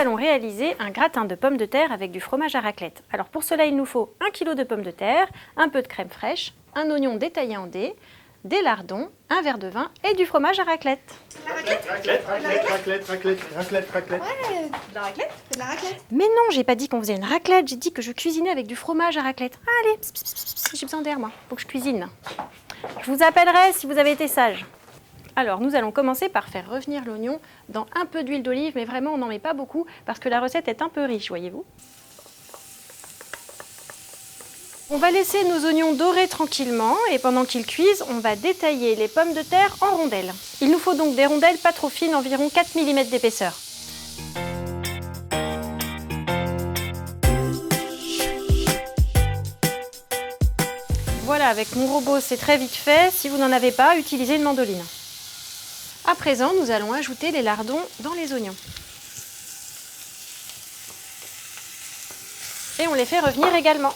allons réaliser un gratin de pommes de terre avec du fromage à raclette. Alors pour cela, il nous faut 1 kg de pommes de terre, un peu de crème fraîche, un oignon détaillé en dés, des lardons, un verre de vin et du fromage à raclette. Raclette. Ouais, de la raclette, c'est de la raclette. Mais non, j'ai pas dit qu'on faisait une raclette, j'ai dit que je cuisinais avec du fromage à raclette. Allez, j'ai besoin d'air moi, faut que je cuisine. Je vous appellerai si vous avez été sage. Alors, nous allons commencer par faire revenir l'oignon dans un peu d'huile d'olive, mais vraiment on n'en met pas beaucoup parce que la recette est un peu riche, voyez-vous. On va laisser nos oignons dorer tranquillement et pendant qu'ils cuisent, on va détailler les pommes de terre en rondelles. Il nous faut donc des rondelles pas trop fines, environ 4 mm d'épaisseur. Voilà, avec mon robot c'est très vite fait. Si vous n'en avez pas, utilisez une mandoline. À présent, nous allons ajouter les lardons dans les oignons. Et on les fait revenir également.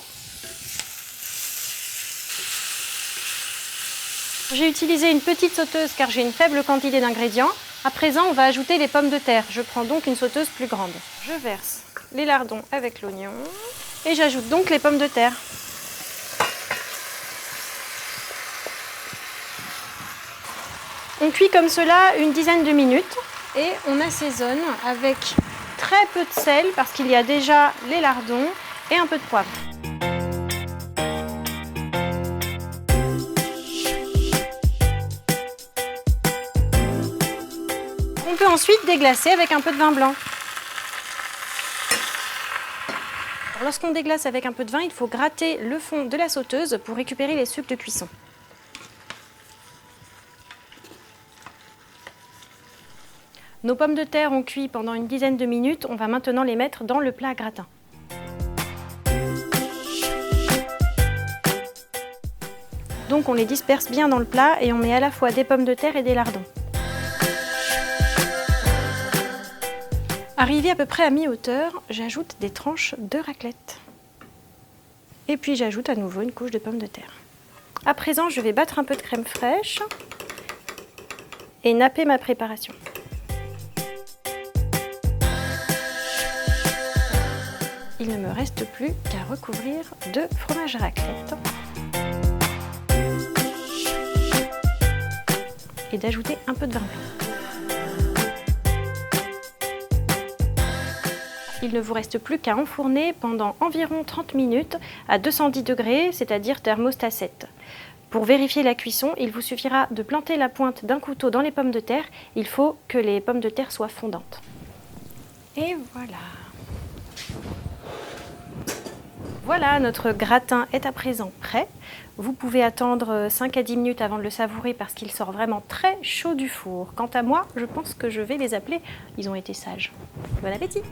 J'ai utilisé une petite sauteuse car j'ai une faible quantité d'ingrédients. À présent, on va ajouter les pommes de terre. Je prends donc une sauteuse plus grande. Je verse les lardons avec l'oignon et j'ajoute donc les pommes de terre. On cuit comme cela une dizaine de minutes et on assaisonne avec très peu de sel parce qu'il y a déjà les lardons et un peu de poivre. On peut ensuite déglacer avec un peu de vin blanc. Lorsqu'on déglace avec un peu de vin, il faut gratter le fond de la sauteuse pour récupérer les sucs de cuisson. Nos pommes de terre ont cuit pendant une dizaine de minutes. On va maintenant les mettre dans le plat à gratin. Donc on les disperse bien dans le plat et on met à la fois des pommes de terre et des lardons. Arrivé à peu près à mi-hauteur, j'ajoute des tranches de raclette. Et puis j'ajoute à nouveau une couche de pommes de terre. À présent, je vais battre un peu de crème fraîche et napper ma préparation. Il ne me reste plus qu'à recouvrir de fromage à raclette et d'ajouter un peu de vin blanc. Il ne vous reste plus qu'à enfourner pendant environ 30 minutes à 210 degrés, c'est-à-dire thermostat 7. Pour vérifier la cuisson, il vous suffira de planter la pointe d'un couteau dans les pommes de terre. Il faut que les pommes de terre soient fondantes. Et voilà. Voilà, notre gratin est à présent prêt. Vous pouvez attendre 5 à 10 minutes avant de le savourer parce qu'il sort vraiment très chaud du four. Quant à moi, je pense que je vais les appeler. Ils ont été sages. Bon appétit!